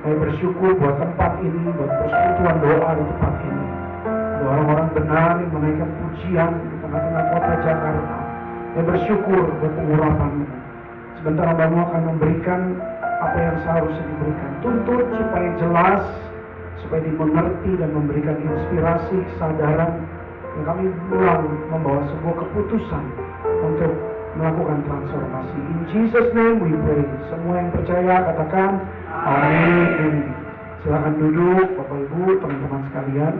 Saya bersyukur buat tempat ini, buat persekutuan doa di tempat ini. Ada orang-orang benar yang menaikkan pujian di tengah-tengah kota Jakarta. Saya bersyukur buat pengurapan-Mu. Sebentar Hamba-Mu akan memberikan apa yang seharusnya diberikan. Tuntut supaya jelas, supaya dimengerti dan memberikan inspirasi, kesadaran. Dan kami pulang membawa sebuah keputusan untuk melakukan transformasi. In Jesus' name we pray. Semua yang percaya katakan amin. Silakan duduk Bapak Ibu, teman-teman sekalian.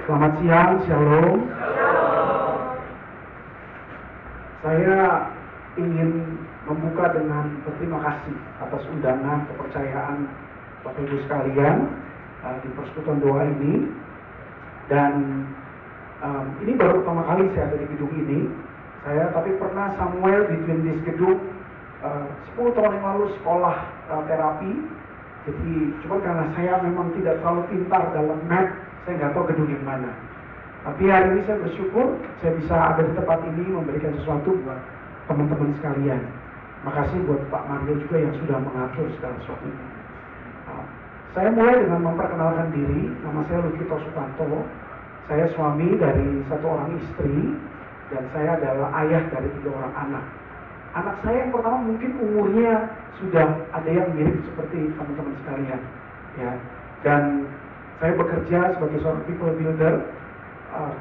Selamat siang, shalom. Saya ingin membuka dengan berterima kasih atas undangan kepercayaan Bapak Ibu sekalian di persekutuan doa ini. Dan ini baru pertama kali saya ada di gedung ini. Saya tapi pernah somewhere between this gedung 10 tahun yang lalu sekolah terapi. Jadi cuma karena saya memang tidak terlalu pintar dalam map, saya nggak tahu gedung yang mana. Tapi hari ini saya bersyukur saya bisa ada di tempat ini memberikan sesuatu buat teman-teman sekalian. Makasih buat Pak Mario juga yang sudah mengatur segala sesuatunya. Saya mulai dengan memperkenalkan diri. Nama saya Lukito Sutanto. Saya suami dari 1 orang istri dan saya adalah ayah dari 3 orang anak. Anak saya yang pertama mungkin umurnya sudah ada yang mirip seperti teman-teman sekalian, ya. Dan saya bekerja sebagai seorang people builder.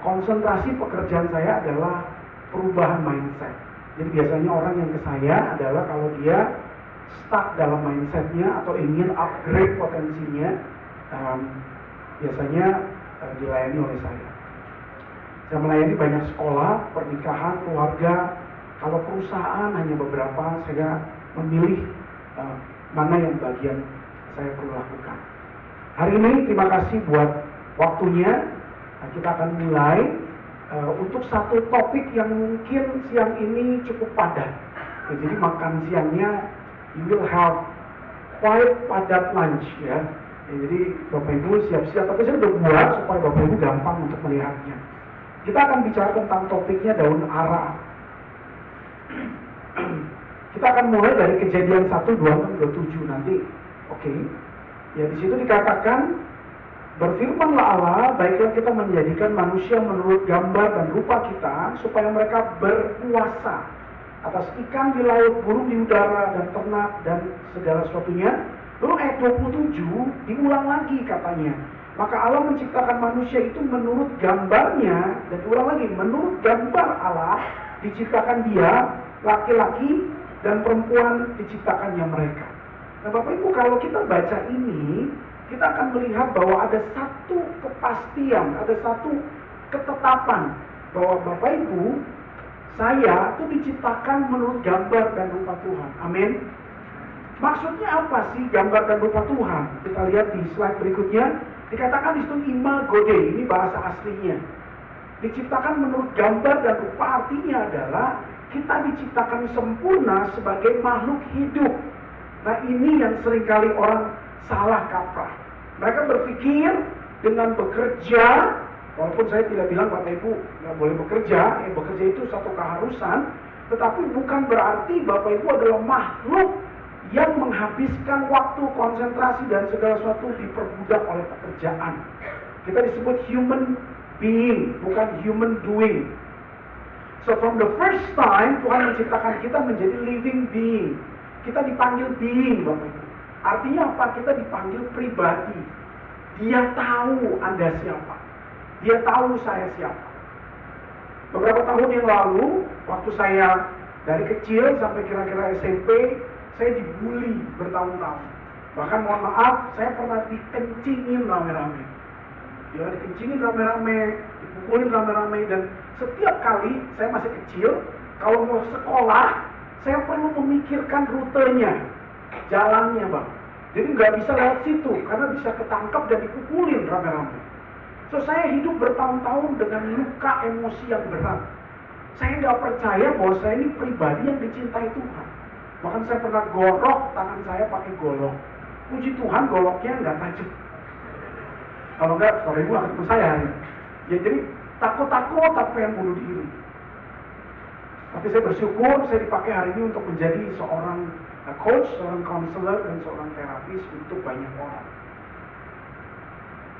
Konsentrasi pekerjaan saya adalah perubahan mindset. Jadi biasanya orang yang ke saya adalah kalau dia stuck dalam mindsetnya atau ingin upgrade potensinya, biasanya dilayani oleh saya. Saya melayani banyak sekolah, pernikahan, keluarga. Kalau perusahaan hanya beberapa, saya memilih mana yang bagian saya perlu lakukan. Hari ini terima kasih buat waktunya. Kita akan mulai untuk satu topik yang mungkin siang ini cukup padat. Jadi makan siangnya you will have quite padat lunch, ya. Jadi Bapak Ibu siap-siap, tapi saya udah buat supaya Bapak Ibu gampang untuk melihatnya. Kita akan bicara tentang topiknya daun ara. Kita akan mulai dari Kejadian 1, 26, 27 nanti. Oke. Ya di situ dikatakan, berfirmanlah Allah, baiklah kita menjadikan manusia menurut gambar dan rupa kita, supaya mereka berkuasa atas ikan di laut, burung di udara, dan ternak, dan segala sesuatunya. Lalu ayat 27 diulang lagi katanya. Maka Allah menciptakan manusia itu menurut gambarnya, dan diulang lagi, menurut gambar Allah diciptakan dia, laki-laki dan perempuan diciptakannya mereka. Nah Bapak Ibu, kalau kita baca ini, kita akan melihat bahwa ada satu kepastian, ada satu ketetapan bahwa Bapak Ibu, saya itu diciptakan menurut gambar dan rupa Tuhan. Amin. Maksudnya apa sih gambar dan rupa Tuhan? Kita lihat di slide berikutnya. Dikatakan di situ imago Dei, ini bahasa aslinya. Diciptakan menurut gambar dan rupa artinya adalah kita diciptakan sempurna sebagai makhluk hidup. Nah ini yang seringkali orang salah kaprah. Mereka berpikir dengan bekerja, walaupun saya tidak bilang Bapak Ibu nggak boleh bekerja, bekerja itu satu keharusan, tetapi bukan berarti Bapak Ibu adalah makhluk yang menghabiskan waktu, konsentrasi dan segala sesuatu diperbudak oleh pekerjaan. Kita disebut human being, bukan human doing. So from the first time Tuhan menciptakan kita menjadi living being. Kita dipanggil being, Bapak Ibu. Artinya apa? Kita dipanggil pribadi. Dia tahu Anda siapa. Dia tahu saya siapa. Beberapa tahun yang lalu, waktu saya dari kecil sampai kira-kira SMP, saya dibully bertahun-tahun. Bahkan mohon maaf, saya pernah dikencingin rame-rame. Ya, dikencingin rame-rame, dipukulin rame-rame, dan setiap kali saya masih kecil, kalau mau sekolah, saya perlu memikirkan rutenya, jalannya Bang. Jadi nggak bisa lewat situ, karena bisa ketangkap dan dipukulin rame-rame. So saya hidup bertahun-tahun dengan luka emosi yang berat. Saya nggak percaya bahwa saya ini pribadi yang dicintai Tuhan. Bahkan saya pernah gorok tangan saya pakai golok. Puji Tuhan goloknya nggak tajam. Kalau nggak, Bapak Ibu akan ketemu saya. Ya jadi takut-takut apa yang bunuh diri. Tapi saya bersyukur saya dipakai hari ini untuk menjadi seorang coach, seorang counselor, dan seorang terapis untuk banyak orang.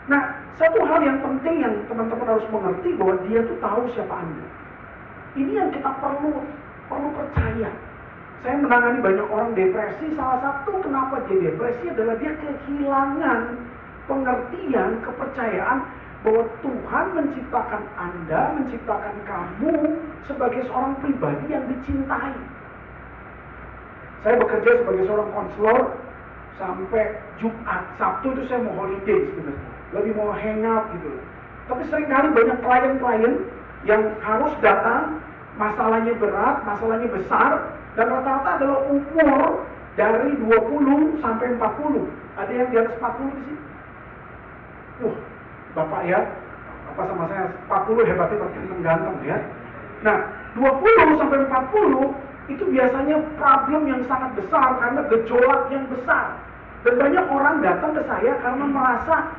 Nah, satu hal yang penting yang teman-teman harus mengerti bahwa dia tuh tahu siapa Anda. Ini yang kita perlu percaya. Saya menangani banyak orang depresi, salah satu kenapa dia depresi adalah dia kehilangan pengertian, kepercayaan bahwa Tuhan menciptakan Anda, menciptakan kamu sebagai seorang pribadi yang dicintai. Saya bekerja sebagai seorang konselor sampai Jumat, Sabtu itu saya mau holiday sebenarnya, lebih mau hangout gitu. Tapi seringkali banyak klien-klien yang harus datang, masalahnya berat, masalahnya besar, dan rata-rata adalah umur dari 20 sampai 40. Ada yang di atas 40 di sini? Bapak ya, apa sama saya 40 hebatnya makin ganteng ya. Nah, 20 sampai 40 itu biasanya problem yang sangat besar karena gejolak yang besar. Dan banyak orang datang ke saya karena merasa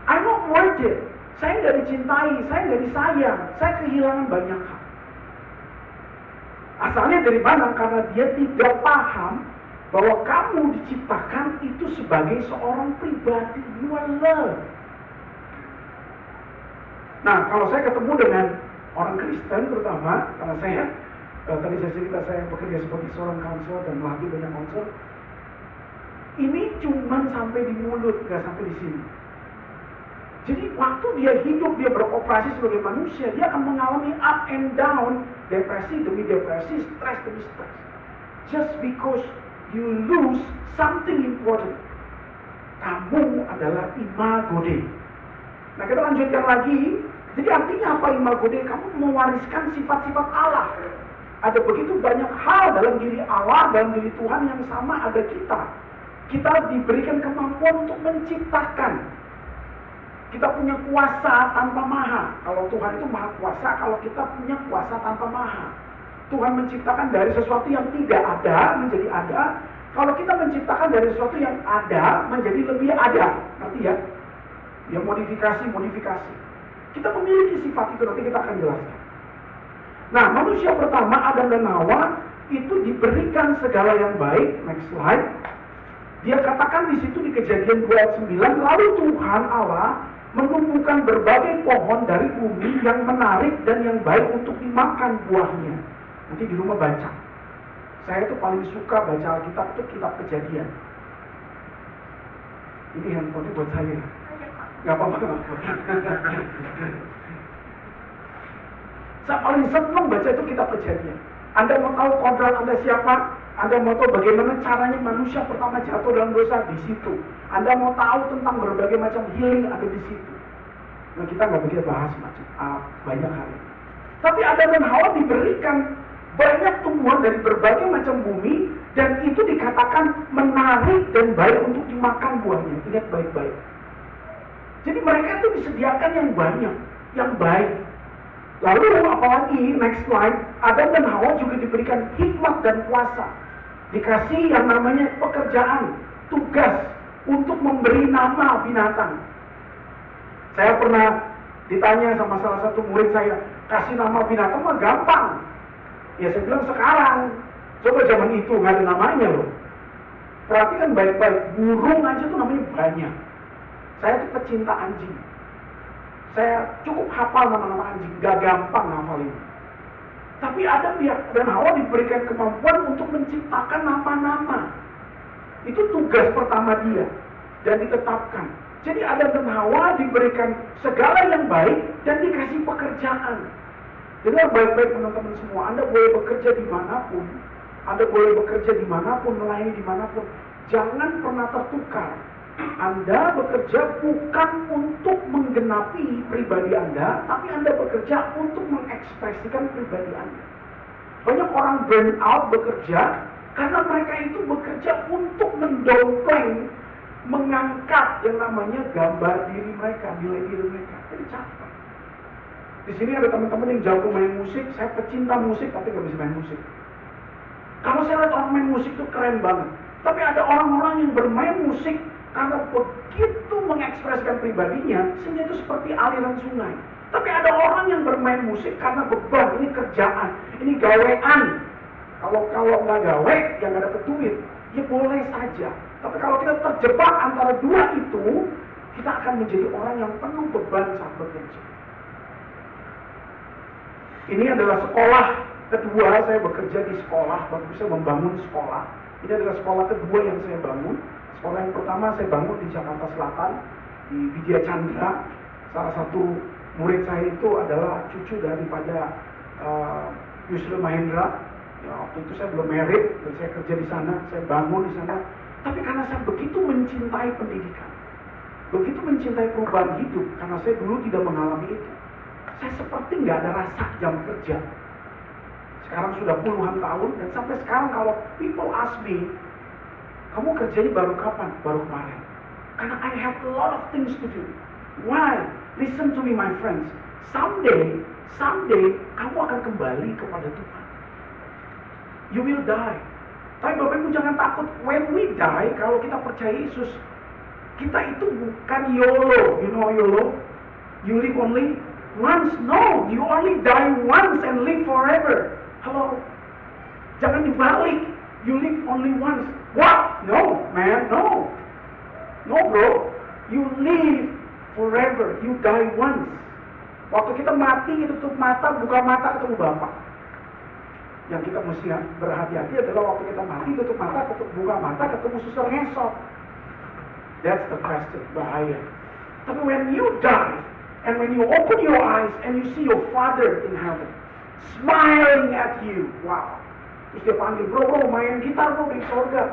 I'm not worth it. Saya nggak dicintai, saya nggak disayang, saya kehilangan banyak hal. Asalnya dari mana? Karena dia tidak paham bahwa kamu diciptakan itu sebagai seorang pribadi. You are loved. Nah, kalau saya ketemu dengan orang Kristen terutama, karena saya tadi saya cerita saya bekerja sebagai seorang konselor dan melatih banyak konselor, ini cuma sampai di mulut, nggak sampai di sini. Jadi waktu dia hidup, dia beroperasi sebagai manusia, dia akan mengalami up and down, depresi demi depresi, stres demi stres. Just because you lose something important. Kamu adalah imago Dei. Nah, kita lanjutkan lagi. Jadi artinya apa imago Dei? Kamu mewariskan sifat-sifat Allah. Ada begitu banyak hal dalam diri Allah, dalam diri Tuhan yang sama ada kita. Kita diberikan kemampuan untuk menciptakan. Kita punya kuasa tanpa maha. Kalau Tuhan itu maha kuasa, kalau kita punya kuasa tanpa maha. Tuhan menciptakan dari sesuatu yang tidak ada menjadi ada. Kalau kita menciptakan dari sesuatu yang ada menjadi lebih ada. Ngerti ya? Ya modifikasi. Kita memiliki sifat itu, nanti kita akan jelaskan. Nah, manusia pertama Adam dan Hawa itu diberikan segala yang baik. Next slide. Dia katakan di situ di Kejadian 2 ayat 9, lalu Tuhan Allah menumbuhkan berbagai pohon dari bumi yang menarik dan yang baik untuk dimakan buahnya. Nanti di rumah baca. Saya tuh paling suka baca Alkitab itu kitab Kejadian. Ini handphonenya buat saya. Gak apa-apa. Saya paling senang baca itu kitab Kejadian. Anda mau tahu kodrat Anda siapa? Anda mau tahu bagaimana caranya manusia pertama jatuh dalam dosa? Di situ. Anda mau tahu tentang berbagai macam healing? Ada di situ. Nah, kita nggak bisa bahas banyak hal. Tapi Adam dan Hawa diberikan banyak tumbuhan dari berbagai macam bumi, dan itu dikatakan menarik dan baik untuk dimakan buahnya. Ingat baik-baik. Jadi mereka itu disediakan yang banyak, yang baik. Lalu apalagi, next slide, Adam dan Hawa juga diberikan hikmat dan kuasa. Dikasih yang namanya pekerjaan, tugas untuk memberi nama binatang. Saya pernah ditanya sama salah satu murid saya, kasih nama binatang mah gampang. Ya saya bilang sekarang, coba zaman itu nggak ada namanya loh. Perhatikan baik-baik, burung aja tuh namanya banyak. Saya tuh pecinta anjing. Saya cukup hafal nama-nama anjing, gak gampang hafal ini. Tapi Adam dan Hawa diberikan kemampuan untuk menciptakan nama-nama. Itu tugas pertama dia dan ditetapkan. Jadi Adam dan Hawa diberikan segala yang baik dan dikasih pekerjaan. Jadi baik-baik teman-teman semua, Anda boleh bekerja dimanapun, Anda boleh bekerja dimanapun, melayani dimanapun. Jangan pernah tertukar. Anda bekerja bukan untuk menggenapi pribadi Anda, tapi Anda bekerja untuk mengekspresikan pribadi Anda. Banyak orang burn out bekerja karena mereka itu bekerja untuk mendompleng, mengangkat yang namanya gambar diri mereka, nilai diri mereka. Jadi capek. Di sini ada teman-teman yang jago main musik, saya pecinta musik tapi nggak bisa main musik. Kalau saya lihat orang main musik itu keren banget. Tapi ada orang-orang yang bermain musik karena begitu mengekspresikan pribadinya, sehingga itu seperti aliran sungai. Tapi ada orang yang bermain musik karena beban, ini kerjaan, ini gawean. Kalau nggak gawe, ya nggak dapet duit, ya boleh saja. Tapi kalau kita terjebak antara dua itu, kita akan menjadi orang yang penuh beban saat bekerja. Ini adalah sekolah kedua, saya bekerja di sekolah, waktu saya membangun sekolah. Ini adalah sekolah kedua yang saya bangun. Sekolah yang pertama saya bangun di Jakarta Selatan, di Widya Chandra. Salah satu murid saya itu adalah cucu daripada Yusril Mahendra. Ya, waktu itu saya belum married, dan saya kerja di sana, saya bangun di sana. Tapi karena saya begitu mencintai pendidikan, begitu mencintai perubahan hidup, karena saya dulu tidak mengalami itu, saya seperti nggak ada rasa jam kerja. Sekarang sudah puluhan tahun, dan sampai sekarang kalau people ask me, kamu kerjanya baru kapan? Baru kemarin. Karena I have a lot of things to do. Why? Listen to me my friends. Someday, kamu akan kembali kepada Tuhan. You will die. Tapi Bapak Ibu jangan takut. When we die, kalau kita percaya Yesus, kita itu bukan YOLO. You know YOLO? You live only once. No, you only die once and live forever. Halo? Jangan dibalik. You live only once. What? No, man, no. No, bro. You live forever. You die once. Waktu kita mati, kita tutup mata, buka mata, ketemu Bapak. Yang kita mesti berhati-hati adalah waktu kita mati, tutup mata, buka mata, ketemu suster ngesot. That's the question, bahaya. Tapi when you die, and when you open your eyes, and you see your Father in heaven, smiling at you, wow. Terus dia panggil, bro, main gitar bro di surga.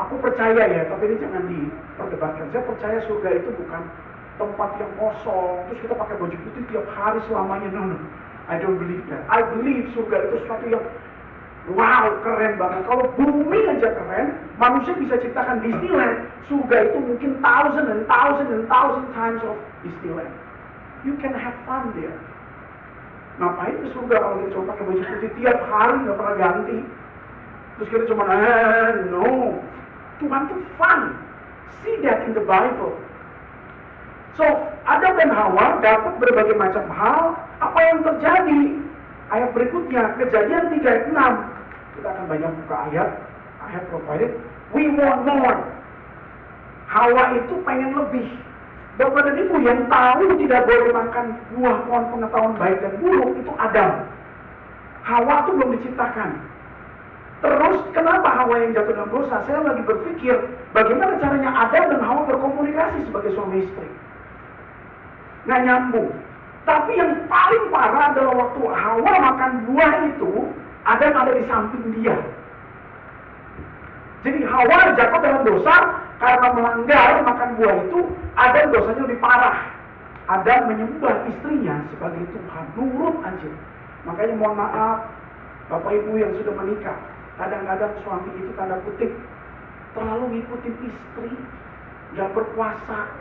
Aku percaya ya, tapi ini jangan diperdebatkan. Saya percaya surga itu bukan tempat yang kosong, terus kita pakai baju putih tiap hari selamanya. No. I don't believe that. I believe surga itu sesuatu yang wow, keren banget. Kalau bumi aja keren, manusia bisa ciptakan Disneyland. Surga itu mungkin thousand times of Disneyland. You can have fun there. Ngapain ke surga kalau kita cuma pakai baju putih tiap hari nggak pernah ganti? Terus kita cuma no. Tuhan itu fun. See that in the Bible. So, Adam dan Hawa dapat berbagai macam hal. Apa yang terjadi? Ayat berikutnya, Kejadian 3 ayat 6. Kita akan banyak buka ayat. I have provided. We want more. Hawa itu pengen lebih. Bapak dan Ibu yang tahu tidak boleh makan buah pohon pengetahuan baik dan buruk itu Adam. Hawa itu belum diciptakan. Terus kenapa Hawa yang jatuh dalam dosa? Saya lagi berpikir bagaimana caranya Adam dan Hawa berkomunikasi sebagai suami istri. Nggak nyambung. Tapi yang paling parah adalah waktu Hawa makan buah itu, Adam ada di samping dia. Jadi Hawa jatuh dalam dosa karena melanggar makan buah itu, Adam dosanya lebih parah. Adam menyembah istrinya sebagai Tuhan, nurut aja. Makanya mohon maaf, Bapak Ibu yang sudah menikah, kadang-kadang suami itu tanda kutip terlalu ngikutin istri, gak berkuasa,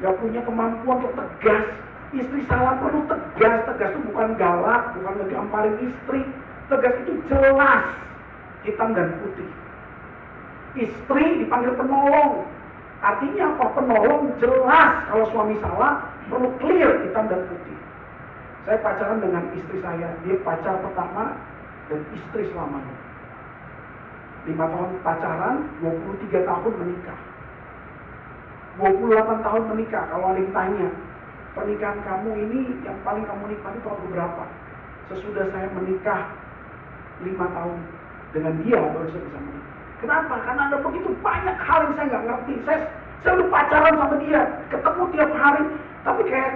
gak punya kemampuan untuk tegas. Istri salah perlu tegas. Tegas itu bukan galak, bukan ngegamparin istri. Tegas itu jelas, hitam dan putih. Istri dipanggil penolong. Artinya apa? Penolong jelas. Kalau suami salah, perlu clear, hitam dan putih. Saya pacaran dengan istri saya. Dia pacar pertama dan istri selamanya. 5 tahun pacaran, 23 tahun menikah. 28 tahun menikah. Kalau ada yang tanya, pernikahan kamu ini yang paling kamu nikmati tahun berapa? Sesudah saya menikah 5 tahun dengan dia baru saya bisa menikah. Kenapa? Karena ada begitu banyak hal yang saya nggak ngerti. Saya udah pacaran sama dia, ketemu tiap hari, tapi kayak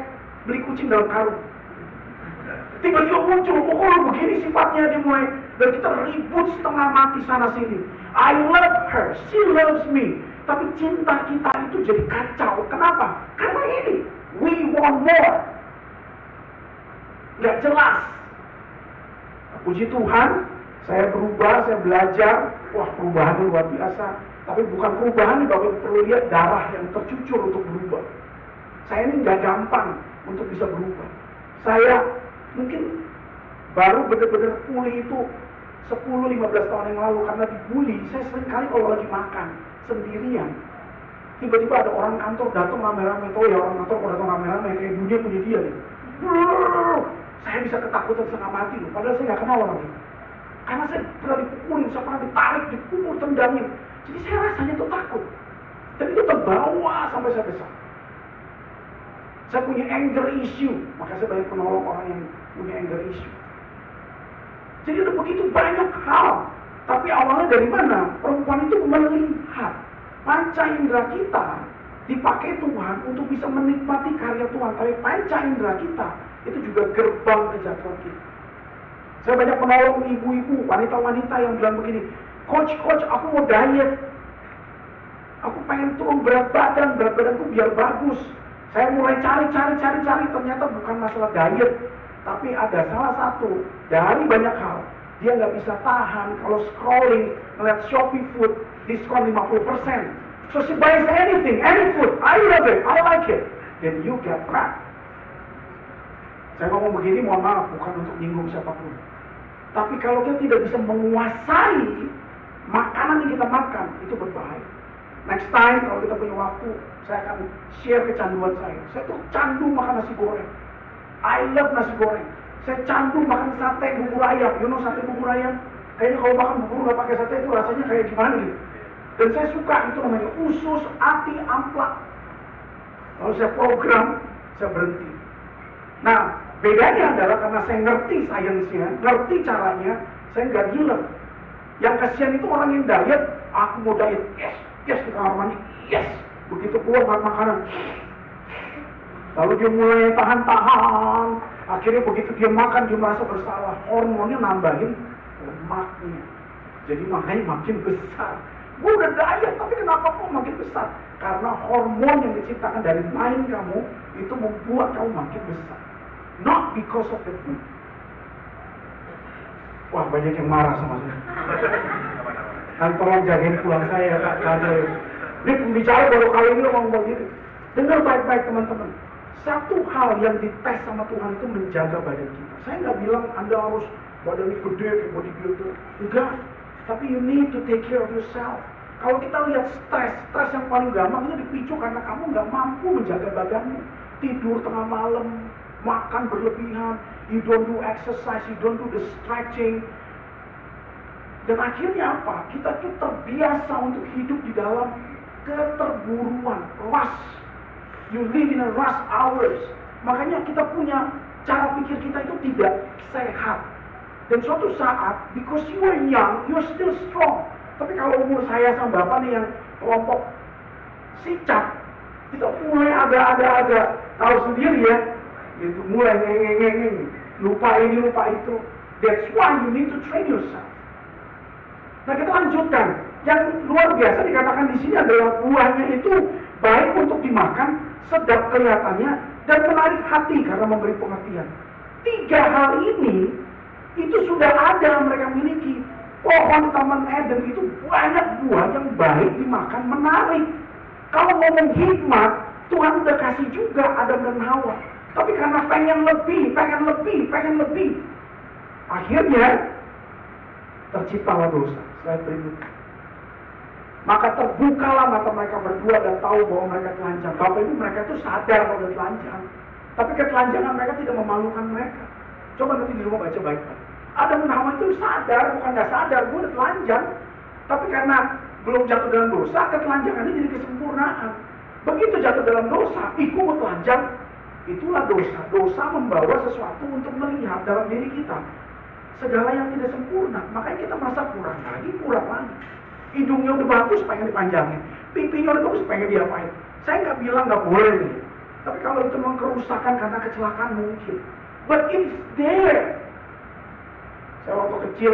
beli kucing dalam karung. Tiba-tiba muncul, oh begini sifatnya, dia mulai, dan kita ribut setengah mati sana sini. I love her, she loves me. Tapi cinta kita itu jadi kacau. Kenapa? Karena ini, we want more. Nggak jelas. Puji Tuhan, saya berubah, saya belajar. Wah, perubahan luar biasa. Tapi bukan perubahan, Bapak perlu lihat darah yang tercucur untuk berubah. Saya ini nggak gampang untuk bisa berubah. Saya mungkin baru benar-benar pulih itu 10-15 tahun yang lalu. Karena dibully, saya sering kali kalau lagi makan sendirian, Tiba-tiba ada orang kantor datang rame-rame, tahu ya orang kantor kalau datang rame-rame kayak dunia punya dia nih. Saya bisa ketakutan setengah mati loh, padahal saya nggak kenal orang itu. Karena saya pernah dipukulin, saya pernah ditarik, dipukul, tendangin. Jadi saya rasanya tuh takut. Dan itu terbawa sampai saya besar. Saya punya anger issue, maka saya banyak menolong orang yang punya anger issue. Jadi ada begitu banyak hal. Tapi awalnya dari mana? Perempuan itu melihat panca indera kita dipakai Tuhan untuk bisa menikmati karya Tuhan. Tapi panca indera kita itu juga gerbang kejatuhan kita. Saya banyak menolong ibu-ibu, wanita-wanita yang bilang begini, Coach, aku mau diet. Aku pengen turun berat badanku biar bagus. Saya mulai cari, ternyata bukan masalah diet. Tapi ada salah satu dari banyak hal. Dia nggak bisa tahan kalau scrolling, ngeliat Shopee food, diskon 50%. So she buys anything, any food. I love it, I like it. Then you get fat. Saya ngomong begini, mohon maaf, bukan untuk nyinggung siapapun. Tapi kalau kita tidak bisa menguasai makanan yang kita makan, itu berbahaya. Next time, kalau kita punya waktu, saya akan share kecanduan saya. Saya tuh candu makan nasi goreng. I love nasi goreng. Saya candu makan sate bubur ayam. You know sate bubur ayam? Kayaknya kalau makan bubur nggak pakai sate itu rasanya kayak gimana gitu. Dan saya suka itu namanya usus ati amplak. Kalau saya program, saya berhenti. Nah, bedanya adalah karena saya ngerti sainsnya, ngerti caranya, saya nggak gila. Yang kasihan itu orang yang diet, aku mau diet, yes di kamar mandi, yes. Begitu keluar makan makanan, lalu dia mulai tahan, akhirnya begitu dia makan dia merasa bersalah, hormonnya nambahin lemaknya, jadi makanya makin besar. Gue udah diet, tapi kenapa kok makin besar? Karena hormon yang diciptakan dari mind kamu itu membuat kamu makin besar. Not because of the food. Wah, banyak yang marah sama saya. Kan tolong jagain pulang saya, Kak. Dia pembicara baru kali ini ngomong begitu. Dengar baik-baik teman-teman. Satu hal yang dites sama Tuhan itu menjaga badan kita. Saya nggak bilang Anda harus badannya gede kayak bodybuilder. Enggak. Tapi you need to take care of yourself. Kalau kita lihat stres yang paling gampang itu dipicu karena kamu nggak mampu menjaga badanmu. Tidur tengah malam, makan berlebihan, you don't do exercise, you don't do the stretching. Dan akhirnya apa? Kita tuh terbiasa untuk hidup di dalam keterburuan, rush. You live in a rush hours. Makanya kita punya cara pikir kita itu tidak sehat. Dan suatu saat, because you are young, you are still strong. Tapi kalau umur saya sama Bapak nih yang kelompok sicap, kita mulai agak tahu sendiri ya. Itu mulai ngeng, lupa ini, lupa itu. That's why you need to train yourself. Nah, kita lanjutkan. Yang luar biasa dikatakan di sini adalah buahnya itu baik untuk dimakan, sedap kelihatannya, dan menarik hati karena memberi pengertian. 3 hal ini itu sudah ada mereka miliki. Pohon Taman Eden itu banyak buah yang baik dimakan, menarik. Kalau ngomong hikmat, Tuhan udah kasih juga Adam dan Hawa. Tapi karena pengen lebih, akhirnya terciptalah dosa. Slide berikutnya. Maka terbukalah mata mereka berdua dan tahu bahwa mereka telanjang. Bapak Ibu mereka itu sadar bahwa telanjang. Tapi ketelanjangan mereka tidak memalukan mereka. Coba nanti di rumah baca baik-baik. Adam dan Hawa itu sadar, bukan nggak sadar, gue udah telanjang. Tapi karena belum jatuh dalam dosa, ketelanjangannya jadi kesempurnaan. Begitu jatuh dalam dosa, gue telanjang. Itulah dosa. Dosa membawa sesuatu untuk melihat dalam diri kita segala yang tidak sempurna. Makanya kita merasa kurang lagi. Hidungnya udah bagus, pengen dipanjangin. Pipinya udah bagus, pengen diapain. Saya nggak bilang nggak boleh nih. Tapi kalau itu memang kerusakan karena kecelakaan mungkin. But it's there. Saya waktu kecil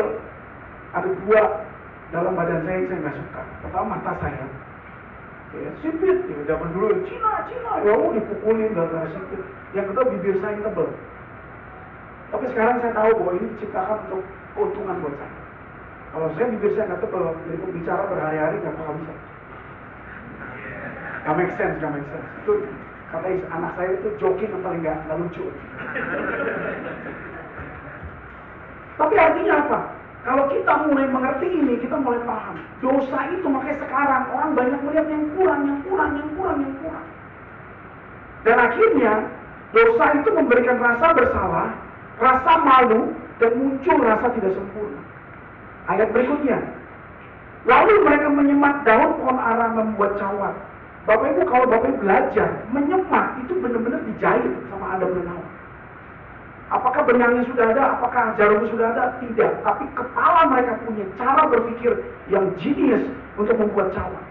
ada 2 dalam badan saya yang saya nggak suka. Pertama mata saya. Ya, sipit, ya, zaman dulu Cina, ya dipukulin gara-gara sipit. Yang kedua bibir saya yang tebal. Tapi sekarang saya tahu bahwa ini diciptakan untuk keuntungan buat saya. Kalau saya bibir saya nggak tebal, jadi pembicara berhari-hari nggak bakal bisa. Gak make sense. Itu kata anak saya itu joking yang paling nggak lucu. Tapi artinya apa? Kalau kita mulai mengerti ini, kita mulai paham. Dosa itu makanya sekarang orang banyak melihat yang kurang. Dan akhirnya dosa itu memberikan rasa bersalah, rasa malu, dan muncul rasa tidak sempurna. Ayat berikutnya. Lalu mereka menyemat daun pohon ara membuat cawan. Bapak Ibu, kalau Bapak Ibu belajar, menyemat itu benar-benar dijahit sama Adam dan Hawa. Apakah benangnya sudah ada, apakah jarumnya sudah ada? Tidak. Tapi kepala mereka punya cara berpikir yang jenius untuk membuat cawan.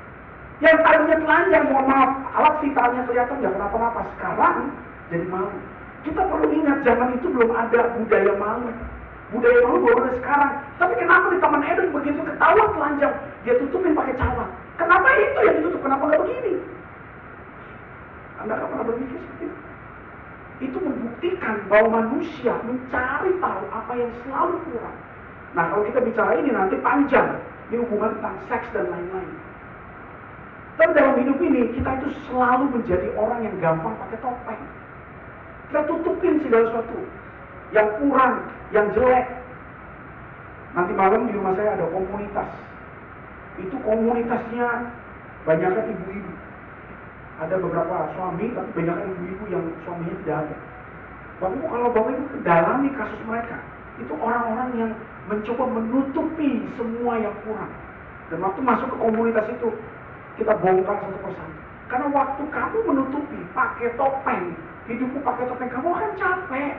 Yang tadinya telanjang, mohon maaf, alat vitalnya kelihatan nggak kenapa-napa. Sekarang jadi malu. Kita perlu ingat, zaman itu belum ada budaya malu. Budaya malu baru ada sekarang. Tapi kenapa di Taman Eden begitu ketahuan telanjang, dia tutupin pakai cawan? Kenapa itu yang ditutup? Kenapa nggak begini? Anda nggak pernah berpikir seperti itu? Itu membuktikan bahwa manusia mencari tahu apa yang selalu kurang. Nah, kalau kita bicara ini nanti panjang. Ini hubungan tentang seks dan lain-lain. Dan dalam hidup ini, kita itu selalu menjadi orang yang gampang pakai topeng. Kita tutupin segala sesuatu. Yang kurang, yang jelek. Nanti malam di rumah saya ada komunitas. Itu komunitasnya banyaknya ibu-ibu. Ada beberapa suami, tapi banyak ibu-ibu yang suaminya tidak ada. Bapak Ibu, kalau Bapak Ibu kedalami kasus mereka, itu orang-orang yang mencoba menutupi semua yang kurang. Dan waktu masuk ke komunitas itu, kita bongkar satu persatu. Karena waktu kamu menutupi, pakai topeng, hidupmu pakai topeng, kamu akan capek.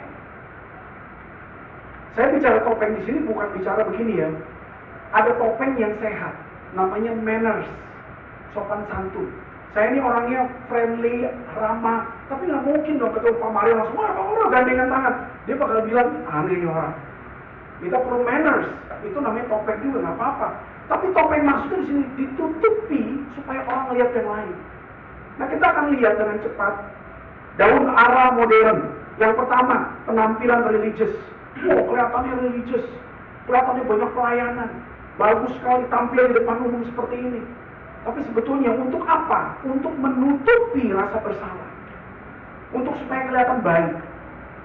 Saya bicara topeng di sini bukan bicara begini ya. Ada topeng yang sehat, namanya manners, sopan santun. Saya ini orangnya friendly, ramah, tapi nggak mungkin dong ketemu Pak Mario langsung, wah Pak Mario gandengan tangan. Dia bakal bilang, aneh nih orang. Kita perlu manners, itu namanya topeng juga, nggak apa-apa. Tapi topeng maksudnya di sini ditutupi supaya orang lihat yang lain. Nah, kita akan lihat dengan cepat daun ara modern. Yang pertama, penampilan religius. Oh, kelihatannya religius, kelihatannya banyak pelayanan, bagus sekali tampil di depan umum seperti ini. Tapi sebetulnya untuk apa? Untuk menutupi rasa bersalah. Untuk supaya kelihatan baik.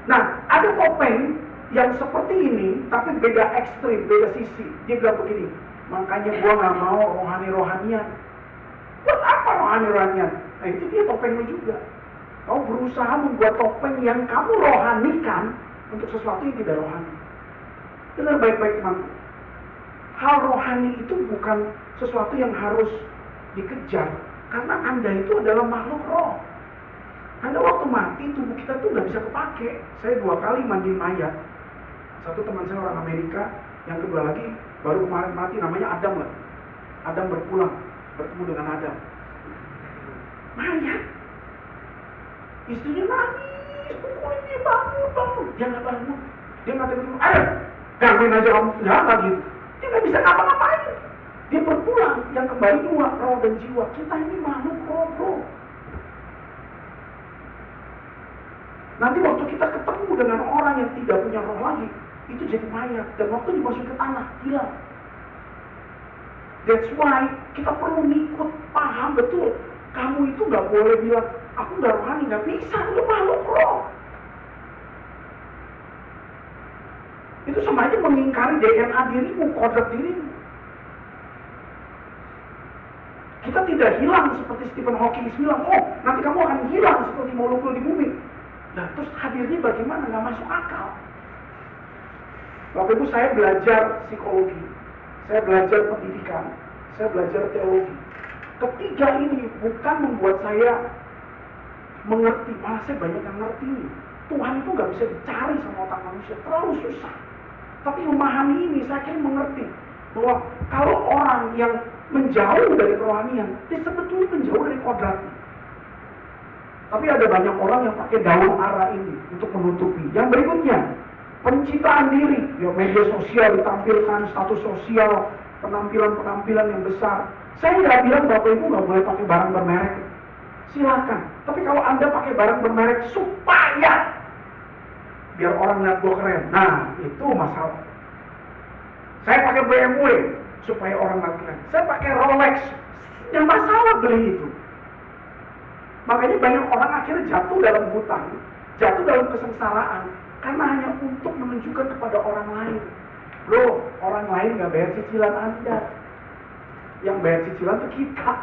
Nah, ada topeng yang seperti ini, tapi beda ekstrim, beda sisi. Dia bilang begini, makanya gua nggak mau rohani-rohanian. Buat apa rohani-rohanian? Nah, itu dia topengnya juga. Kau berusaha membuat topeng yang kamu rohanikan untuk sesuatu yang tidak rohani. Dengar baik-baik teman. Hal rohani itu bukan sesuatu yang harus dikejar, karena Anda itu adalah makhluk roh. Anda waktu mati, tubuh kita tuh nggak bisa kepake. Saya 2 kali mandi mayat. Satu teman saya orang Amerika, yang kedua lagi baru kemarin mati, namanya Adam lah. Adam berpulang, bertemu dengan Adam. Mayat. Istrinya nangis, pukulin dia, bangun. Dia nggak bangun. Dia nggak tiba-tiba, ayo, gangguin aja kamu. Nggak gitu. Dia nggak bisa ngapa-ngapain. Dia berpulang, yang kembali 2, roh dan jiwa. Kita ini makhluk roh. Nanti waktu kita ketemu dengan orang yang tidak punya roh lagi, itu jadi mayat. Dan waktu dimasukin ke tanah, hilang. That's why kita perlu ngikut, paham betul. Kamu itu nggak boleh bilang, aku nggak rohani, nggak bisa. Lu makhluk roh. Itu sama aja mengingkari DNA dirimu, kodrat dirimu. Kita tidak hilang seperti Stephen Hawking bilang, oh nanti kamu akan hilang seperti molekul di bumi. Nah terus hadirnya bagaimana? Nggak masuk akal. Waktu itu saya belajar psikologi, saya belajar pendidikan, saya belajar teologi. Ketiga ini bukan membuat saya mengerti, malah saya banyak yang ngerti. Tuhan itu nggak bisa dicari sama otak manusia, terlalu susah. Tapi memahami ini saya akhirnya mengerti bahwa kalau orang yang menjauh dari kerohanian, dia sebetulnya menjauh dari kodratnya. Tapi ada banyak orang yang pakai daun ara ini untuk menutupi. Yang berikutnya, pencitraan diri. Ya, media sosial ditampilkan, status sosial, penampilan-penampilan yang besar. Saya nggak bilang Bapak Ibu nggak boleh pakai barang bermerek. Silakan. Tapi kalau Anda pakai barang bermerek supaya biar orang lihat gua keren, nah itu masalah. Saya pakai BMW supaya orang lihat keren. Saya pakai Rolex, yang masalah beli itu. Makanya banyak orang akhirnya jatuh dalam hutang, jatuh dalam kesengsaraan, karena hanya untuk menunjukkan kepada orang lain Bro, orang lain nggak bayar cicilan Anda. Yang bayar cicilan itu kita.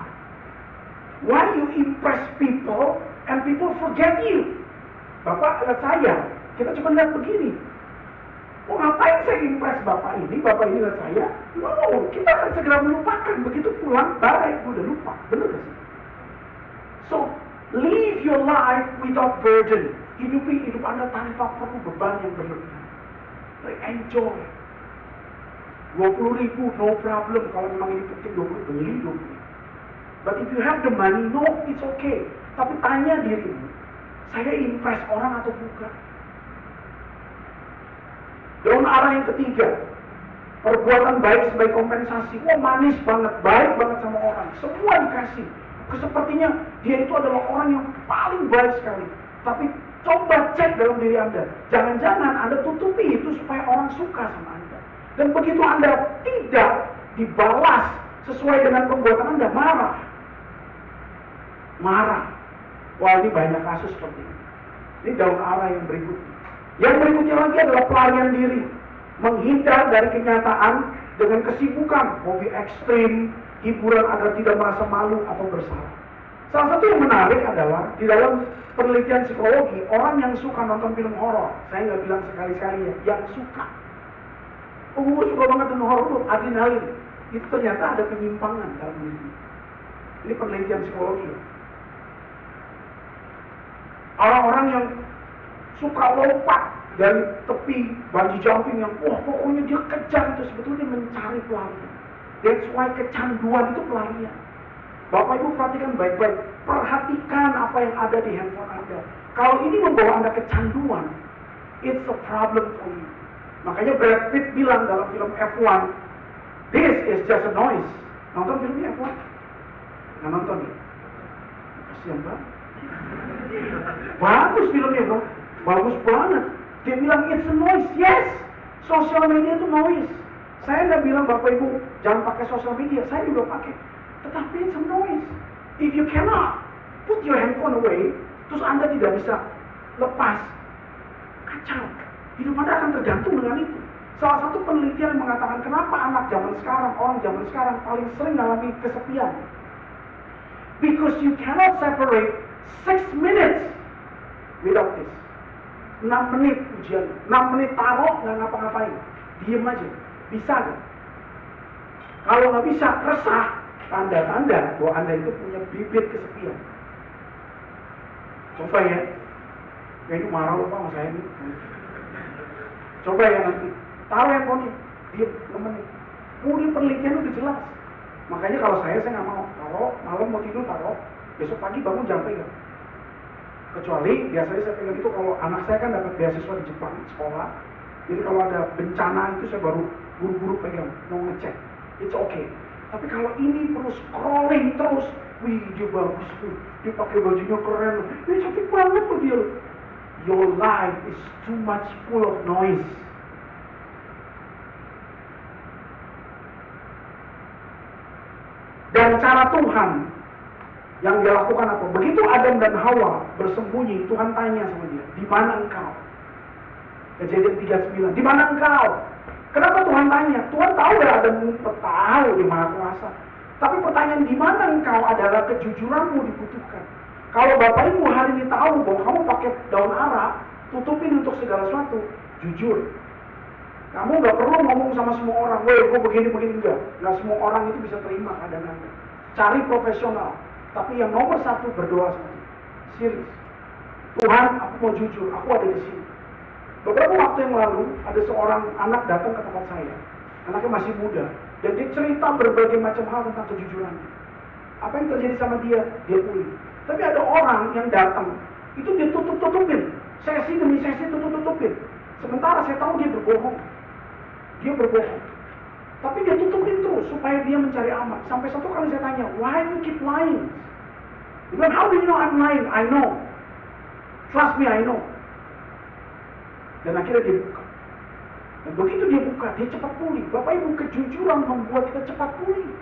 Why you impress people and people forget you? Bapak lihat saya, kita cuma lihat begini. Oh, ngapain saya impress bapak ini lihat saya? No, kita akan segera melupakan. Begitu pulang, baik, udah lupa. Benar gak sih? So, live your life without burden. Hidup Anda tanpa perlu beban yang berlebihan. Like, enjoy. 20.000, no problem. Kalau memang ini penting 20, beli 20. But if you have the money, no, it's okay. Tapi tanya dirimu, saya impress orang atau bukan? Daun arah yang ketiga, perbuatan baik sebagai kompensasi. Wah, manis banget, baik banget sama orang. Semua dikasih. Sepertinya dia itu adalah orang yang paling baik sekali. Tapi coba cek dalam diri Anda. Jangan-jangan Anda tutupi itu supaya orang suka sama Anda. Dan begitu Anda tidak dibalas sesuai dengan perbuatan Anda, marah. Wah, ini banyak kasus seperti ini. Ini daun arah yang berikutnya. Yang berikutnya lagi adalah pelarian diri. Menghindar dari kenyataan dengan kesibukan, hobi ekstrim, hiburan agar tidak merasa malu atau bersalah. Salah satu yang menarik adalah di dalam penelitian psikologi, orang yang suka nonton film horor, saya nggak bilang sekali-sekali ya, yang suka. Oh, suka banget nonton horor, adrenalin. Itu ternyata ada penyimpangan dalam diri. Ini penelitian psikologi. Orang-orang yang suka lompat dari tepi bungee jumping yang pokoknya dia kejar, itu sebetulnya mencari pelarian. That's why kecanduan itu pelarian. Bapak Ibu perhatikan baik-baik, perhatikan apa yang ada di handphone Anda. Kalau ini membawa Anda kecanduan, it's a problem for you. Makanya Brad Pitt bilang dalam film F1, this is just a noise. Nonton filmnya F1? Nggak nonton ya? Kasian banget. Bagus filmnya bro, bagus banget. Dia bilang it's a noise, yes. Sosial media itu noise. Saya nggak bilang Bapak Ibu jangan pakai sosial media, saya juga pakai. Tetapi it's a noise. If you cannot put your handphone away, terus Anda tidak bisa lepas, kacau. Hidup Anda akan tergantung dengan itu. Salah satu penelitian mengatakan kenapa anak zaman sekarang, orang zaman sekarang paling sering mengalami kesepian. Because you cannot separate 6 minutes without this. 6 menit ujian, 6 menit taruh nggak ngapa-ngapain, diem aja, bisa nggak? Kalau nggak bisa, resah, tanda-tanda bahwa Anda itu punya bibit kesepian. Coba ya, kayaknya marah lupa sama saya nih. Coba ya nanti, taruh handphone-nya, diem 6 menit. Kemudian penelitian udah jelas. Makanya kalau saya nggak mau taruh, malam mau tidur taruh, besok pagi bangun jangan pegang. Kecuali biasanya saya pegang itu kalau anak saya kan dapat beasiswa di Jepang sekolah. Jadi kalau ada bencana itu saya baru buru-buru pegang, mau ngecek. It's okay. Tapi kalau ini terus scrolling terus, wih dia bagus tuh, dia pakai bajunya keren, ini cantik banget tuh dia. Your life is too much full of noise. Dan cara Tuhan yang dia lakukan apa? Begitu Adam dan Hawa bersembunyi, Tuhan tanya sama dia, di mana engkau? Kejadian 39, di mana engkau? Kenapa Tuhan tanya? Tuhan tahu ya Adam tahu di Maha Kuasa. Tapi pertanyaan di mana engkau adalah kejujuranmu dibutuhkan. Kalau Bapak Ibu hari ini tahu bahwa kamu pakai daun arah, tutupin untuk segala sesuatu, jujur. Kamu nggak perlu ngomong sama semua orang, weh gue begini-begini, enggak. Nggak semua orang itu bisa terima keadaan Anda. Cari profesional. Tapi yang nomor satu berdoa sama dia. Serius. Tuhan, aku mau jujur, aku ada di sini. Beberapa waktu yang lalu, ada seorang anak datang ke tempat saya. Anaknya masih muda. Dan dia cerita berbagai macam hal tentang kejujurannya. Apa yang terjadi sama dia? Dia pulih. Tapi ada orang yang datang, itu dia tutup-tutupin. Sesi demi sesi tutup-tutupin. Sementara saya tahu dia berbohong. Dia berbohong. Tapi dia tutupin terus supaya dia mencari aman. Sampai satu kali saya tanya, why you keep lying? Dia bilang, how do you know I'm lying? I know. Trust me, I know. Dan akhirnya dia buka. Dan begitu dia buka, dia cepat pulih. Bapak Ibu, kejujuran membuat kita cepat pulih.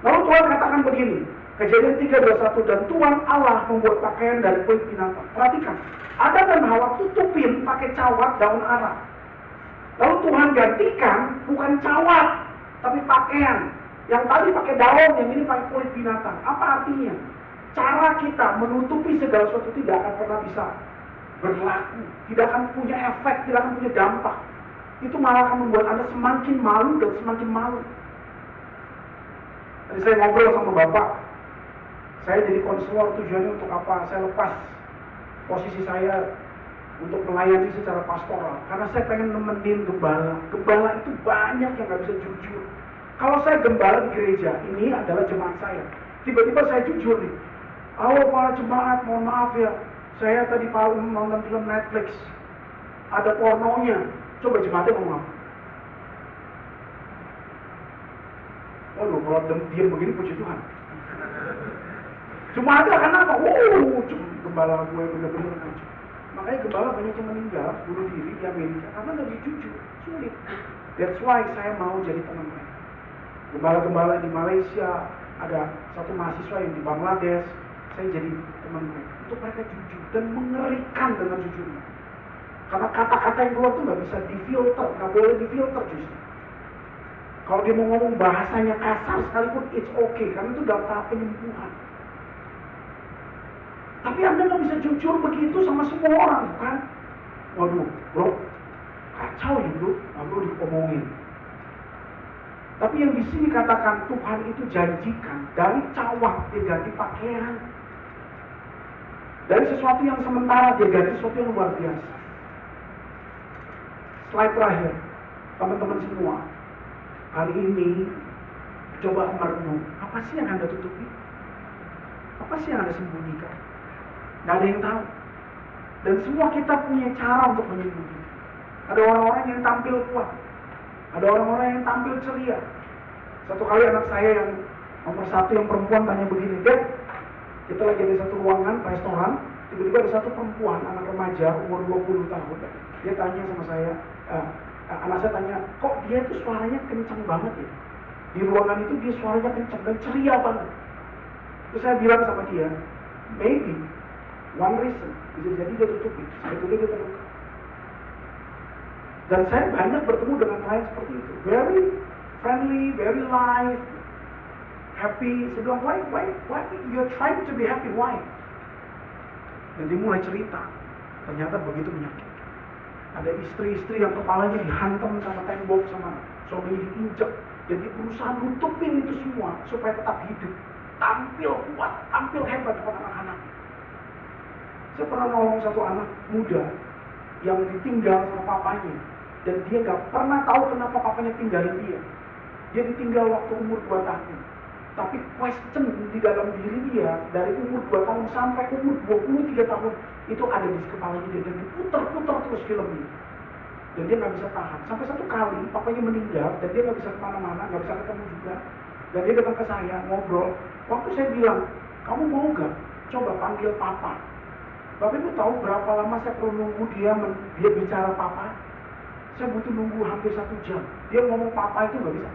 Lalu Tuhan katakan begini, Kejadian 3:21, dan Tuhan Allah membuat pakaian dari kulit binatang. Perhatikan, Adam dan Hawa tutupin pakai cawat daun arah. Lalu Tuhan gantikan bukan cawat, tapi pakaian. Yang tadi pakai daun, yang ini pakai kulit binatang. Apa artinya? Cara kita menutupi segala sesuatu tidak akan pernah bisa berlaku, tidak akan punya efek, tidak akan punya dampak. Itu malah akan membuat Anda semakin malu dan semakin malu. Tadi saya ngobrol sama Bapak, saya jadi konselor, tujuannya untuk apa? Saya lepas posisi saya untuk melayani secara pastoral, karena saya pengen nemenin gembala. Gembala itu banyak yang gak bisa jujur. Kalau saya gembala di gereja, ini adalah jemaat saya. Tiba-tiba saya jujur nih, halo para jemaat, mohon maaf ya, saya tadi malam nonton film Netflix, ada pornonya. Coba jemaatnya ngomong apa? Waduh, kalau diam begini puji Tuhan. Jemaatnya akan apa? Gembala gue bener-bener kacau. Makanya gembala banyak yang meninggal, bunuh diri di Amerika karena nggak jujur, sulit. That's why saya mau jadi teman mereka. Gembala-gembala di Malaysia, ada satu mahasiswa yang di Bangladesh, saya jadi teman mereka. Untuk mereka jujur dan mengerikan dengan jujurnya. Karena kata-kata yang keluar tuh nggak bisa difilter, nggak boleh difilter justru. Kalau dia mau ngomong bahasanya kasar sekalipun it's okay, karena itu dalam tahap penyembuhan. Tapi Anda nggak bisa jujur begitu sama semua orang, bukan? Waduh, bro, kacau ya bro, nggak perlu diomongin. Tapi yang di sini katakan Tuhan itu janjikan dari cawat dia ganti pakaian, dari sesuatu yang sementara dia ganti sesuatu yang luar biasa. Slide terakhir, teman-teman semua. Kali ini coba merenung, apa sih yang Anda tutupi? Apa sih yang Anda sembunyikan? Nggak ada yang tahu. Dan semua kita punya cara untuk menyembunyikan. Ada orang-orang yang tampil kuat, ada orang-orang yang tampil ceria. Satu kali anak saya yang nomor 1 yang perempuan tanya begini, Dad, kita lagi di satu ruangan restoran, tiba-tiba ada satu perempuan, anak remaja umur 20 tahun. Dia tanya sama saya, anak saya tanya, kok dia itu suaranya kencang banget ya? Di ruangan itu dia suaranya kencang dan ceria banget. Terus saya bilang sama dia, maybe one reason, bisa jadi dia tutupi, sebetulnya dia terluka. Dan saya banyak bertemu dengan klien seperti itu, very friendly, very live, happy. Saya bilang, why you're trying to be happy, why? Dan dia mulai cerita, ternyata begitu menyakitkan. Ada istri-istri yang kepalanya dihantam sama tembok, sama suaminya diinjek. Jadi berusaha nutupin itu semua supaya tetap hidup. Tampil kuat, tampil hebat depan anak-anak. Saya pernah nolong satu anak muda yang ditinggal sama papanya. Dan dia gak pernah tahu kenapa papanya tinggalin dia. Dia ditinggal waktu umur 2 tahun. Tapi question di dalam diri dia dari umur 2 tahun sampai umur 23 tahun itu ada di kepalanya dia. Dan diputer-puter terus filmnya. Dan dia gak bisa tahan. Sampai satu kali papanya meninggal dan dia gak bisa kemana-mana, gak bisa ketemu juga. Dan dia datang ke saya, ngobrol. Waktu saya bilang, kamu mau gak coba panggil papa? Bapak Ibu tahu berapa lama saya perlu nunggu dia bicara papa? Saya butuh nunggu hampir 1 jam. Dia ngomong papa itu gak bisa.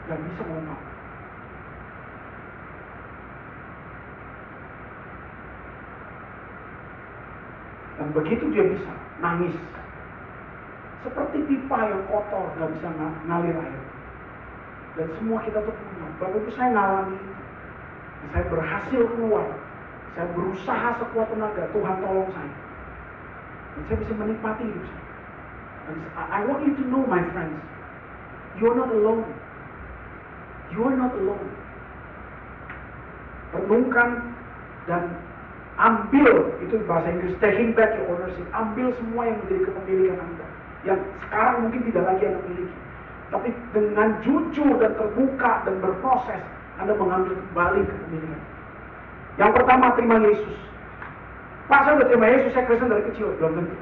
Gak bisa ngomong papa. Dan begitu dia bisa nangis. Seperti pipa yang kotor, gak bisa ngalir air. Dan semua kita tuh punya. Bapak Ibu saya ngalami itu. Dan saya berhasil keluar. Saya berusaha sekuat tenaga, Tuhan tolong saya. Dan saya bisa menikmati hidup saya. And I want you to know, my friends, you're not alone. You're not alone. Renungkan dan ambil, itu bahasa Inggris, taking back your ownership. Ambil semua yang menjadi kepemilikan Anda. Yang sekarang mungkin tidak lagi Anda miliki. Tapi dengan jujur dan terbuka dan berproses, Anda mengambil kembali kepemilikan. Yang pertama, terima Yesus. Pak, saya udah terima Yesus, saya Kristen dari kecil. Belum tentu.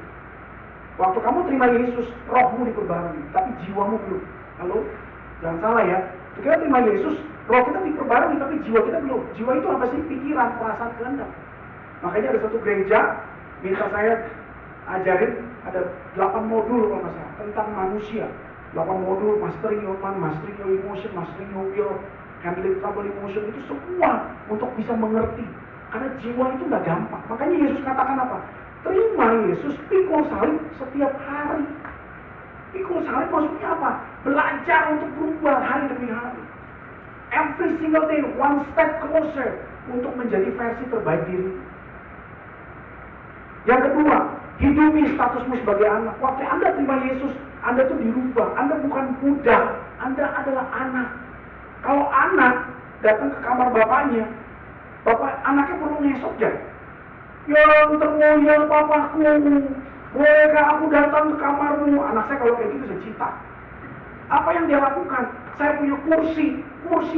Waktu kamu terima Yesus, rohmu diperbarui, tapi jiwamu belum. Halo? Jangan salah ya. Kita terima Yesus, roh kita diperbarui, tapi jiwa kita belum. Jiwa itu apa sih? Pikiran, perasaan, kehendak. Makanya ada satu gereja, minta saya ajarin, ada 8 modul kalau nggak salah, tentang manusia. 8 modul, mastering your mind, mastering your emotion, mastering your will, handling trouble emotion, itu semua untuk bisa mengerti. Karena jiwa itu nggak gampang. Makanya Yesus katakan apa? Terima Yesus, pikul salib setiap hari. Pikul salib maksudnya apa? Belajar untuk berubah hari demi hari. Every single day, one step closer untuk menjadi versi terbaik diri. Yang kedua, hidupi statusmu sebagai anak. Waktu Anda terima Yesus, Anda tuh dirubah. Anda bukan budak, Anda adalah anak. Kalau anak datang ke kamar bapaknya, anaknya perlu ngesot ya. Yang termulia papaku, bolehkah aku datang ke kamarmu? Anak saya kalau kayak gitu saya cita. Apa yang dia lakukan? Saya punya kursi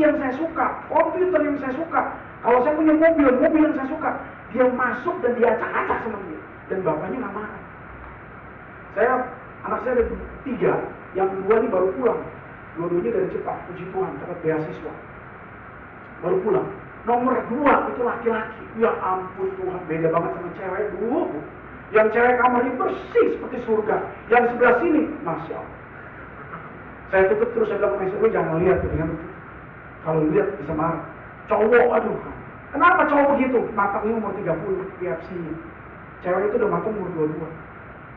yang saya suka, komputer yang saya suka. Kalau saya punya mobil yang saya suka. Dia masuk dan dia acak-acak sama dia. Dan bapaknya nggak marah. Anak saya ada 3, yang kedua ini baru pulang. Dua-duanya dari Jepang, puji Tuhan, dapat beasiswa. Baru pulang. Nomor 2 itu laki-laki. Ya ampun Tuhan, beda banget sama cewek dulu. Yang cewek kamarnya bersih seperti surga. Yang sebelah sini, Masya Allah. Saya tutup terus, saya bilang ke istri, jangan lihat dengan itu. Kalau lihat bisa marah. Cowok, aduh. Kenapa cowok begitu? Matangnya umur 30, PFC-nya. Cewek itu udah matang umur 22.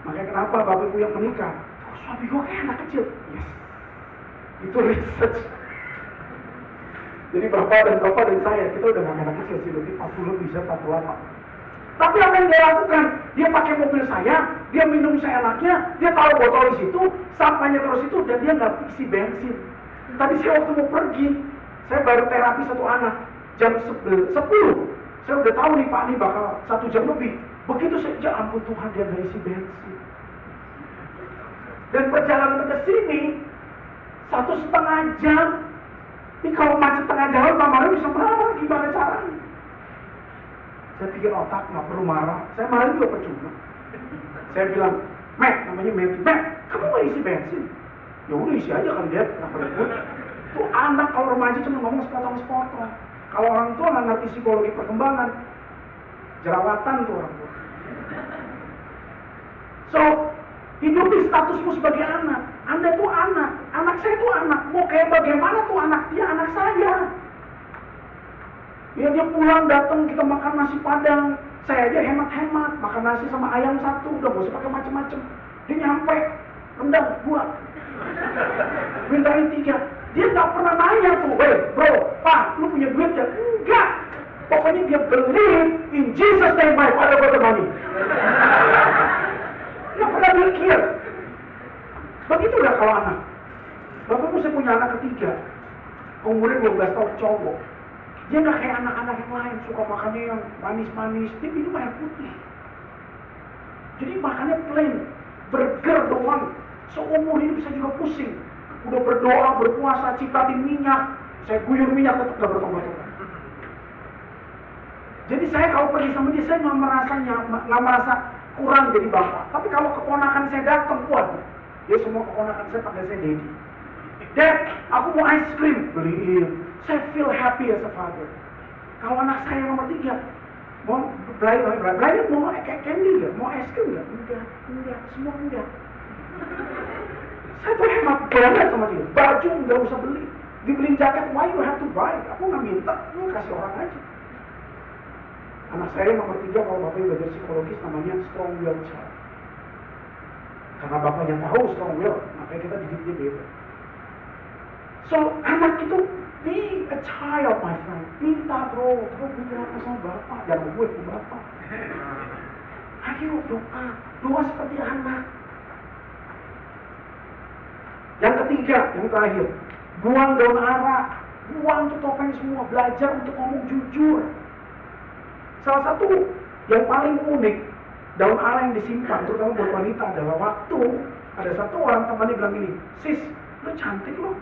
Makanya kenapa bapak ibu yang menikah? Oh, suami gue kayak anak kecil. Yes. Itu research. Jadi bapak dan saya, kita udah gak anak kecil sih, lebih 40 bisa 48. Tapi apa yang dia lakukan? Dia pakai mobil saya, dia minum seenaknya, dia taruh botol di situ, sampahnya terus itu, dan dia nggak isi bensin. Tadi saya waktu mau pergi, saya baru terapi 1 anak, jam 10. Saya udah tahu nih Pak, ini bakal 1 jam lebih. Begitu saya, ya ampun Tuhan, dia nggak isi bensin. Dan perjalanan ke sini 1,5 jam. Ini kalau macet tengah jalan, Pak Mario bisa marah, gimana caranya? Saya pikir otak nggak perlu marah. Saya marah juga percuma. Saya bilang, Mac, namanya Matthew, Mac, kamu nggak isi bensin? Ya udah isi aja kali dia, kenapa ribut? Tuh anak kalau remaja cuma ngomong sepotong-sepotong. Kalau orang tua nggak ngerti psikologi perkembangan, jerawatan tuh orang tua. So, hidupi statusmu sebagai anak. Anda tuh anak saya tuh anak. Mau kayak bagaimana tuh anak dia, anak saya. Ya dia pulang datang kita makan nasi padang, saya aja hemat-hemat makan nasi sama ayam 1, udah gak usah pakai macem-macem. Dia nyampe rendang 2, mintain 3. Dia nggak pernah nanya tuh, hey bro, Pak, lu punya duit ya? Enggak. Pokoknya dia believe in Jesus name my father got the money. Nggak pernah mikir. Begitu udah kalau anak. Bapakku saya punya anak ketiga, umurnya 12 tahun, cowok. Dia nggak kayak anak-anak yang lain, suka makannya yang manis-manis. Dia minum air putih. Jadi makannya plain, burger doang. Seumur ini bisa juga pusing. Udah berdoa, berpuasa, cipratin minyak. Saya guyur minyak tetap nggak bertobat-tobat. Jadi saya kalau pergi sama dia, saya nggak merasa kurang jadi bapak. Tapi kalau keponakan saya datang, waduh, dia semua keponakan saya panggil saya Daddy. Dad, aku mau ice cream, beliin. Saya feel happy as a father. Kalau anak saya nomor 3, mau Brian mau kayak candy nggak? Mau es krim nggak? Enggak, semua enggak. Saya tuh hemat banget sama dia. Baju nggak usah beli, dibeliin jaket, why you have to buy? Aku nggak minta, ini kasih orang aja. Anak saya nomor 3 kalau bapaknya belajar psikologis namanya strong will child. Karena bapaknya tahu strong will, makanya kita didik dia beda. So anak itu be a child, my friend. Minta bro minta apa sama bapak, jangan gue ke bapak. Ayo doa seperti anak. Yang ketiga, yang terakhir, buang daun ara, buang tuh topeng semua, belajar untuk ngomong jujur. Salah satu yang paling unik daun ara yang disimpan, terutama buat wanita adalah waktu ada satu orang temannya bilang gini, sis, lu cantik loh.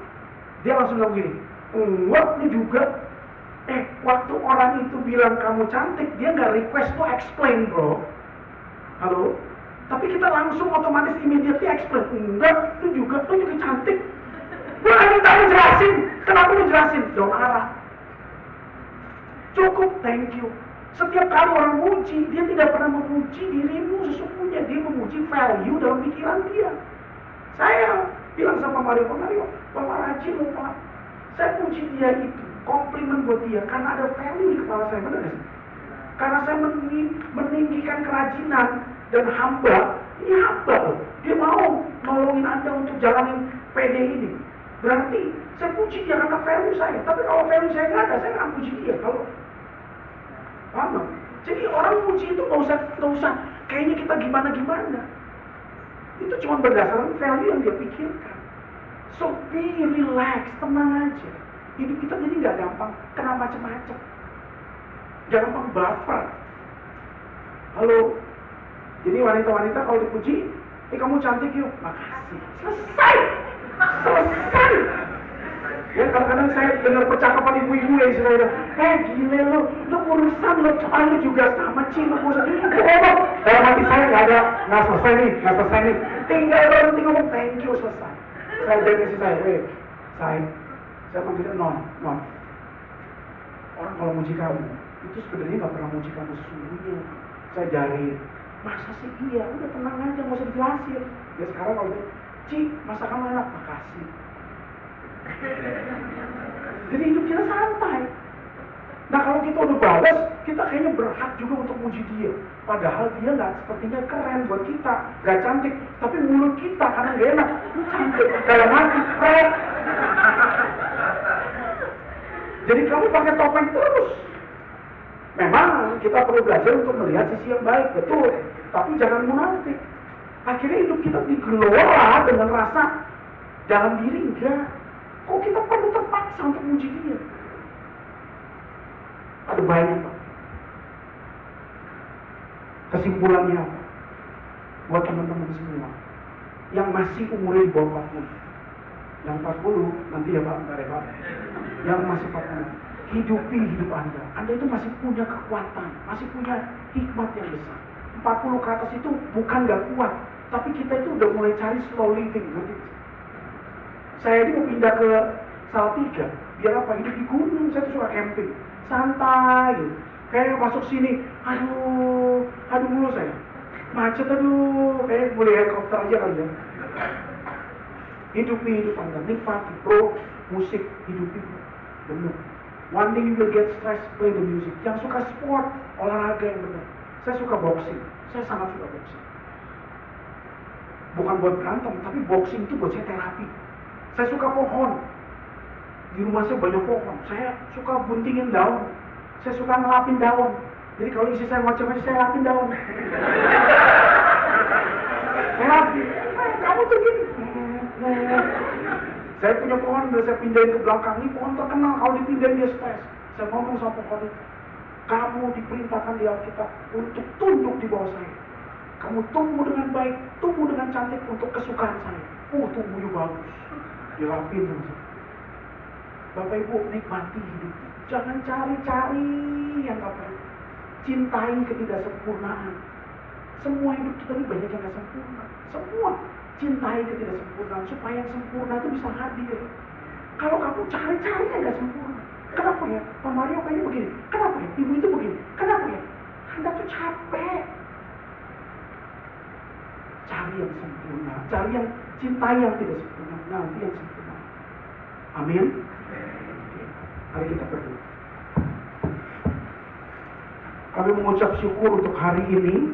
Dia langsung bilang gini, enggak, lu juga. Waktu orang itu bilang kamu cantik, dia nggak request to explain bro. Halo? Tapi kita langsung otomatis immediately explain, enggak, lu juga cantik. Gua kan minta lu jelasin, kenapa lu jelasin? Daun ara. Cukup, thank you. Setiap kali orang muji, dia tidak pernah memuji dirimu sesungguhnya, dia memuji value dalam pikiran dia. Saya bilang sama Mario, Bapak rajin loh Pak. Saya puji dia itu, komplimen buat dia, karena ada value di kepala saya, benar gak sih? Karena saya meninggikan kerajinan dan hamba Ini hamba loh. Dia mau nolongin Anda untuk jalanin PD ini. Berarti saya puji dia karena value saya. Tapi kalau value saya nggak ada, saya nggak puji dia. Kalau paham? Jadi orang puji itu nggak usah kayaknya kita gimana. Itu cuma berdasarkan value yang dia pikirkan. So be relax, tenang aja. Hidup kita jadi nggak gampang kena macam-macam. Jangan gampang baper. Halo. Jadi wanita-wanita kalau dipuji, kamu cantik yuk. Makasih. Selesai. Ya kadang-kadang saya dengar percakapan ibu-ibu ya istilahnya, gile lo urusan lo juga sama cinta urusan. Dalam hati saya nggak selesai nih. Tinggal berhenti ngomong thank you selesai. Saya jadi isi saya panggilnya non. Orang kalau muji kamu, itu sebenarnya nggak pernah muji kamu sesungguhnya. Saya jari, masa sih iya, udah tenang aja, nggak usah dijelasin. Ya sekarang kalau Ci, masakan enak, makasih. Jadi hidup kita santai. Nah kalau kita udah balas, kita kayaknya berhak juga untuk muji dia. Padahal dia nggak sepertinya keren buat kita, nggak cantik. Tapi mulut kita karena nggak enak, lu cantik. Dalam hati, keren. Jadi kamu pakai topeng terus. Memang kita perlu belajar untuk melihat sisi yang baik, betul. Tapi jangan munafik. Akhirnya hidup kita digelola dengan rasa dalam diri enggak. Kok kita perlu terpaksa untuk muji dia? Ada banyak, Pak. Kesimpulannya apa? Buat teman-teman semua yang masih umurnya di bawah 40. Yang 40 nanti ya Pak, bentar ya Pak. Yang masih 40, hidupi hidup Anda. Anda itu masih punya kekuatan, masih punya hikmat yang besar. 40 ke atas itu bukan gak kuat, tapi kita itu udah mulai cari slow living. Saya ini mau pindah ke Salatiga, biar apa? Hidup di gunung, saya tuh suka camping, santai gitu. Kayak masuk sini, aduh mulu saya. Macet kayak boleh helikopter aja kali ya. Hidupi hidup Anda, nikmati, bro, musik, hidupi, benar. One day you will get stressed, play the music. Yang suka sport, olahraga yang benar. Saya suka boxing, saya sangat suka boxing. Bukan buat berantem, tapi boxing itu buat saya terapi. Saya suka pohon. Di rumah saya banyak pohon. Saya suka buntingin daun. Saya suka ngelapin daun. Jadi kalau isi saya macam-macam, saya lapin daun. Saya lapin. Kamu tuh gini. Saya punya pohon, udah saya pindahin ke belakang. Ini pohon terkenal, kalau dipindahin dia stres. Saya ngomong sama pohon itu. Kamu diperintahkan di Alkitab untuk tunduk di bawah saya. Kamu tumbuh dengan baik, tumbuh dengan cantik untuk kesukaan saya. Tumbuhnya bagus. Dilapin sama saya. Bapak Ibu, nikmati hidup. Jangan cari-cari yang gak perlu. Cintai ketidaksempurnaan. Semua hidup kita ini banyak yang gak sempurna. Semua. Cintai ketidaksempurnaan supaya yang sempurna itu bisa hadir. Kalau kamu cari-cari yang gak sempurna. Kenapa ya? Pak Mario kayaknya begini. Kenapa ya? Ibu itu begini. Kenapa ya? Anda tuh capek. Cari yang sempurna. Cari yang cintai yang tidak sempurna. Nanti yang sempurna. Amin. Mari kita berdoa. Kami mengucap syukur untuk hari ini.